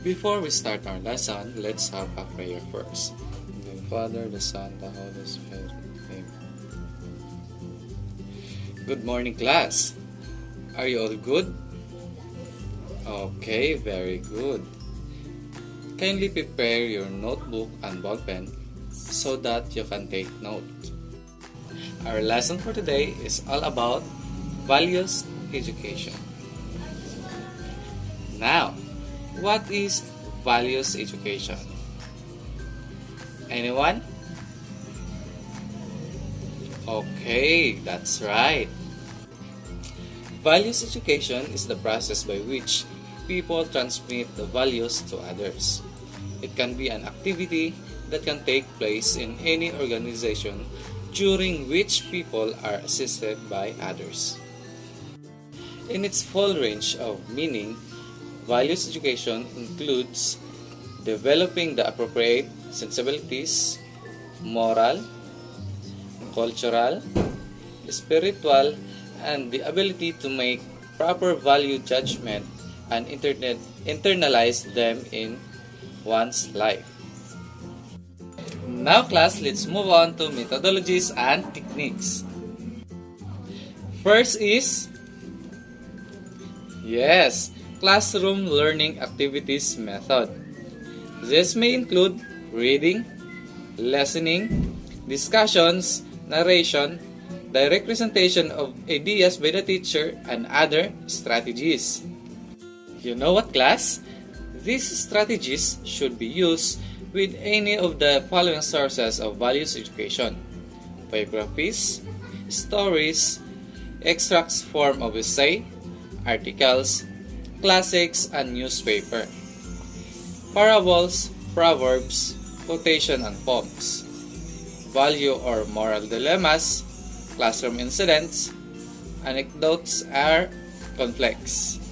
Before we start our lesson, let's have a prayer first. In the name of the Father, the Son, the Holy Spirit. Amen. Good morning, class. Are you all good? Okay, very good. Kindly prepare your notebook and ballpen so that you can take note. Our lesson for today is all about values education. Now, what is values education? Anyone? Okay, that's right. Values education is the process by which people transmit the values to others. It can be an activity that can take place in any organization during which people are assisted by others. In its full range of meaning, values education includes developing the appropriate sensibilities, moral, cultural, spiritual, and the ability to make proper value judgment and internalize them in one's life. Now class, let's move on to methodologies and techniques. First is, classroom learning activities method. This may include reading, listening, discussions, narration, direct presentation of ideas by the teacher, and other strategies. You know what, class? These strategies should be used with any of the following sources of values education: biographies, stories, extracts form of essay, articles, classics, and newspaper, parables, proverbs, quotation and poems, value or moral dilemmas, classroom incidents, anecdotes, or conflicts.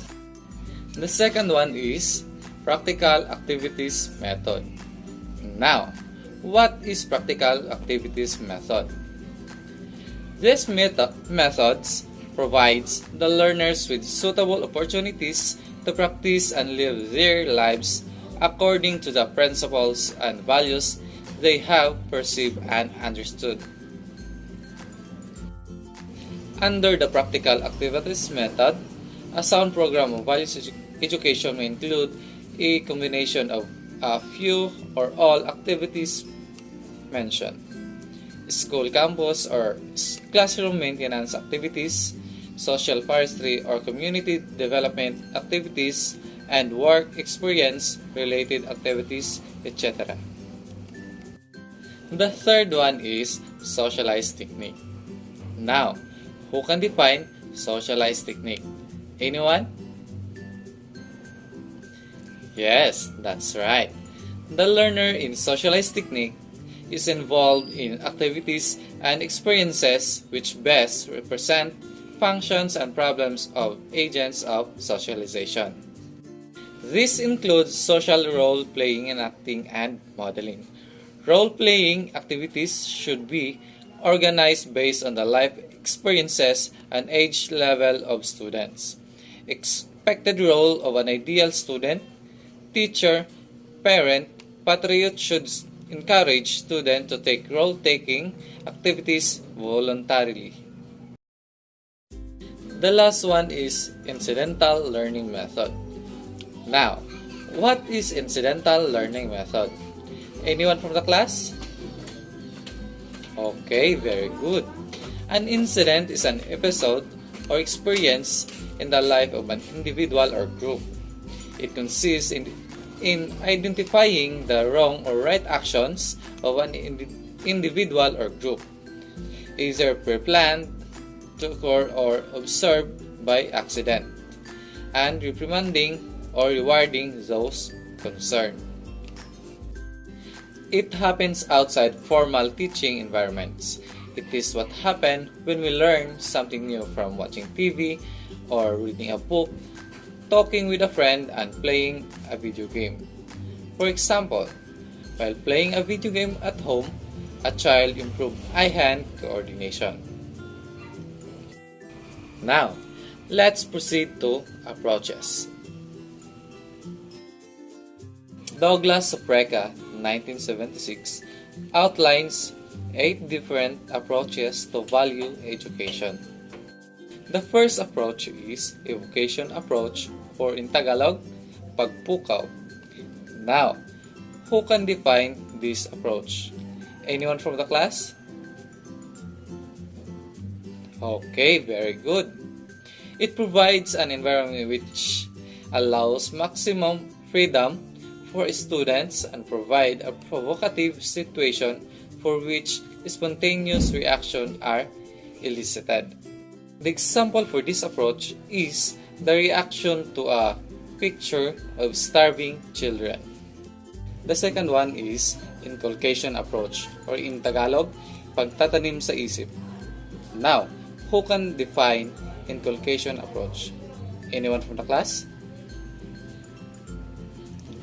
The second one is practical activities method. Now, what is practical activities method? This methods provides the learners with suitable opportunities to practice and live their lives according to the principles and values they have perceived and understood. Under the practical activities method, a sound program of values education may include a combination of a few or all activities mentioned: school campus or classroom maintenance activities, social forestry or community development activities, and work experience related activities, etc. The third one is socialized technique. Now, who can define socialized technique? Anyone? Yes, that's right. The learner in socialized technique is involved in activities and experiences which best represent functions and problems of agents of socialization. This includes social role-playing and acting and modeling. Role-playing activities should be organized based on the life experiences and age level of students. Expected role of an ideal student, teacher, parent, patriot should encourage students to take role-taking activities voluntarily. The last one is incidental learning method. Now, what is incidental learning method? Anyone from the class? Okay, very good. An incident is an episode or experience in the life of an individual or group. It consists in identifying the wrong or right actions of an individual or group, either pre-planned to occur or observed by accident, and reprimanding or rewarding those concerned. It happens outside formal teaching environments. It is what happens when we learn something new from watching TV or reading a book, talking with a friend, and playing a video game. For example, while playing a video game at home, a child improved eye-hand coordination. Now, let's proceed to approaches. Douglas Sopreca, 1976, outlines 8 different approaches to value education. The first approach is evocation approach, or in Tagalog, pagpukaw. Now, who can define this approach? Anyone from the class? Okay, very good. It provides an environment which allows maximum freedom for students and provide a provocative situation for which spontaneous reactions are elicited. The example for this approach is the reaction to a picture of starving children. The second one is inculcation approach, or in Tagalog, pagtatanim sa isip. Now, who can define inculcation approach? Anyone from the class?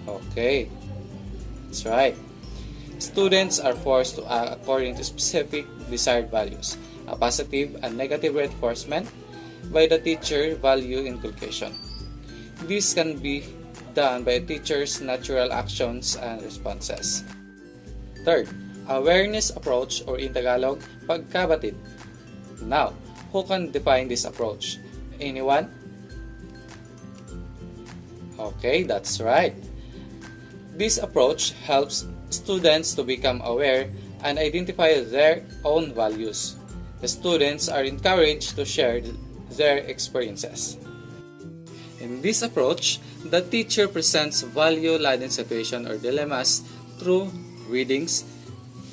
Okay, that's right. Students are forced to act according to specific desired values, a positive and negative reinforcement by the teacher value inculcation. This can be done by a teacher's natural actions and responses. Third, awareness approach, or in Tagalog, pagkabatid. Now, who can define this approach? Anyone? Okay, that's right. This approach helps students to become aware and identify their own values. The students are encouraged to share their experiences. In this approach, the teacher presents value-laden situations or dilemmas through readings,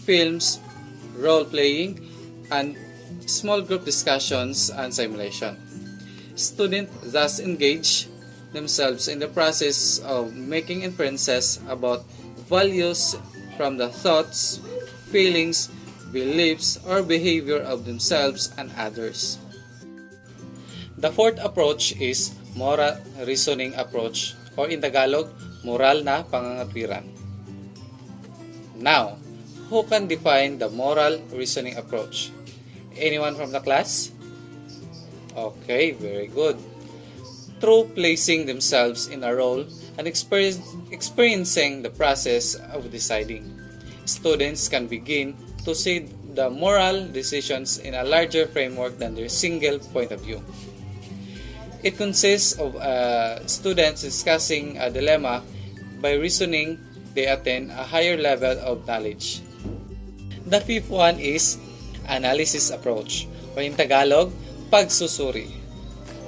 films, role-playing, and small group discussions and simulation. Students thus engage themselves in the process of making inferences about values from the thoughts, feelings, beliefs, or behavior of themselves and others. The fourth approach is moral reasoning approach, or in Tagalog, moral na pangangatwiran. Now, who can define the moral reasoning approach? Anyone from the class? Okay, very good. Through placing themselves in a role and experiencing the process of deciding, students can begin to see the moral decisions in a larger framework than their single point of view. It consists of students discussing a dilemma. By reasoning, they attain a higher level of knowledge. The fifth one is analysis approach, or in Tagalog, pagsusuri.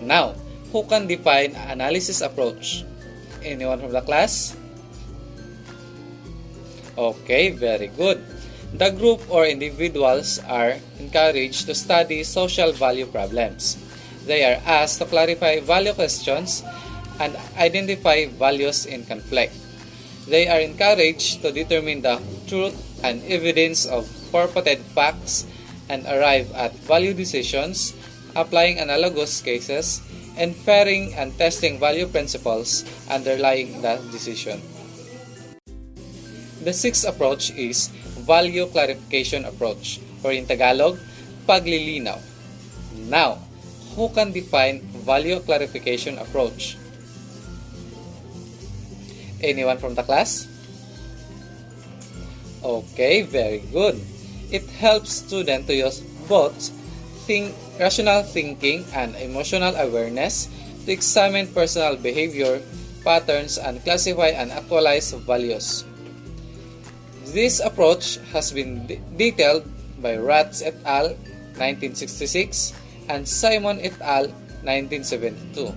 Now, who can define analysis approach? Anyone from the class? Okay, very good. The group or individuals are encouraged to study social value problems. They are asked to clarify value questions and identify values in conflict. They are encouraged to determine the truth and evidence of purported facts and arrive at value decisions, applying analogous cases, inferring and testing value principles underlying that decision. The sixth approach is value clarification approach, or in Tagalog, paglilinaw. Now, who can define value clarification approach? Anyone from the class? Okay, very good. It helps students to use both rational thinking and emotional awareness to examine personal behavior patterns and classify and actualize values. This approach has been detailed by Ratz et al. 1966 and Simon et al. 1972,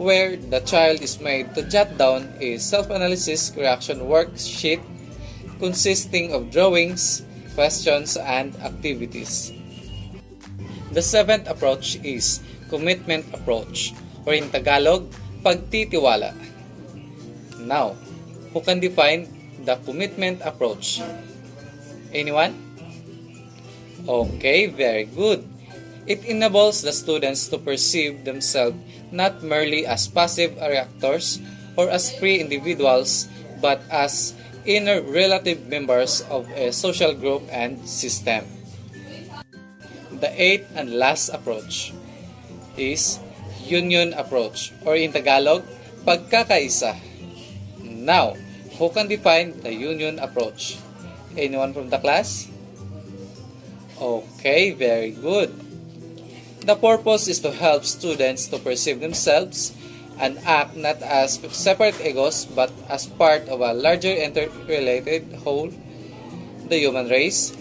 where the child is made to jot down a self-analysis reaction worksheet consisting of drawings, questions, and activities. The seventh approach is commitment approach, or in Tagalog, pagtitiwala. Now, who can define the commitment approach? Anyone? Okay, very good. It enables the students to perceive themselves not merely as passive reactors or as free individuals, but as inner relative members of a social group and system. The eighth and last approach is union approach, or in Tagalog, pagkakaisa. Now, Who can define the union approach? Anyone from the class? Okay, very good. The purpose is to help students to perceive themselves and act not as separate egos but as part of a larger interrelated whole, the human race,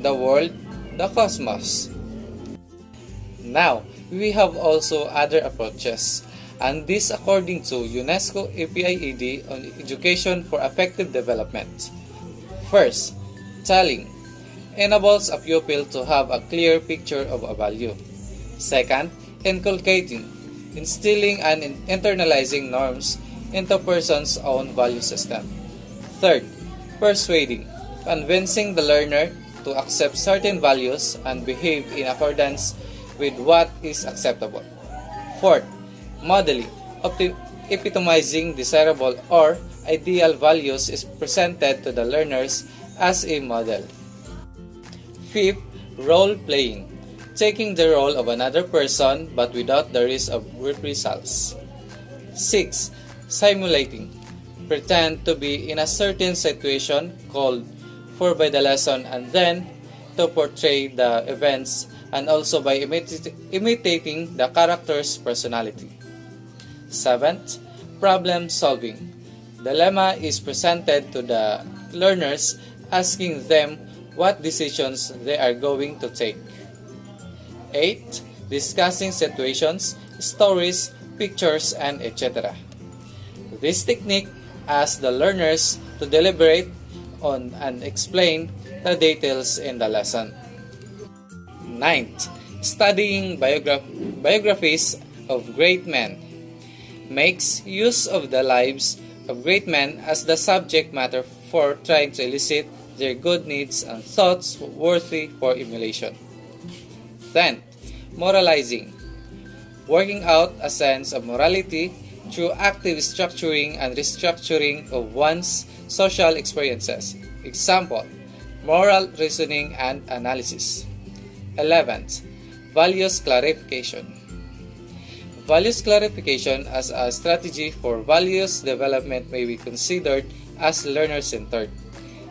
the world, the cosmos. Now, we have also other approaches, and this according to UNESCO APIED on Education for Effective Development. First, telling enables a pupil to have a clear picture of a value. Second, inculcating, instilling and internalizing norms into a person's own value system. Third, persuading, convincing the learner to accept certain values and behave in accordance with what is acceptable. Fourth, modeling, epitomizing desirable or ideal values is presented to the learners as a model. Fifth, role-playing, taking the role of another person but without the risk of reprisals. 6. Simulating, pretend to be in a certain situation called for by the lesson and then to portray the events and also by imitating the character's personality. 7th, problem solving. Dilemma is presented to the learners asking them what decisions they are going to take. 8. Discussing situations, stories, pictures, and etc. This technique asks the learners to deliberate on and explain the details in the lesson. 9th, studying biographies of great men. Makes use of the lives of great men as the subject matter for trying to elicit their good needs and thoughts worthy for emulation. 10. Moralizing, working out a sense of morality through active structuring and restructuring of one's social experiences. Example, moral reasoning and analysis. 11th, values clarification. Values clarification as a strategy for values development may be considered as learner-centered.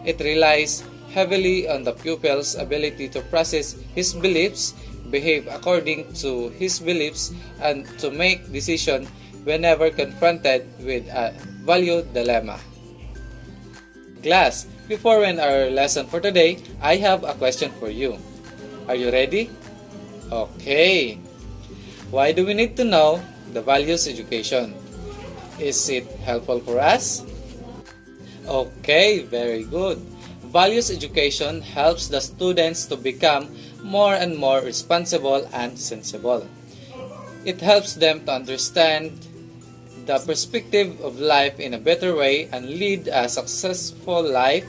It relies heavily on the pupil's ability to process his beliefs, behave according to his beliefs, and to make decisions whenever confronted with a value dilemma. Class, before we end our lesson for today, I have a question for you. Are you ready? Okay. Why do we need to know the values education? Is it helpful for us? Okay, very good. Values education helps the students to become more and more responsible and sensible. It helps them to understand the perspective of life in a better way and lead a successful life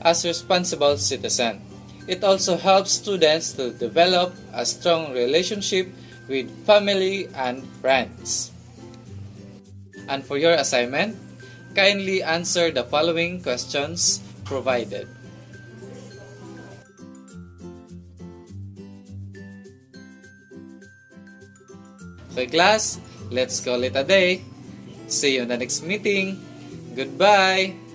as a responsible citizen. It also helps students to develop a strong relationship with family and friends. And for your assignment, kindly answer the following questions provided. So class, let's call it a day. See you in the next meeting. Goodbye.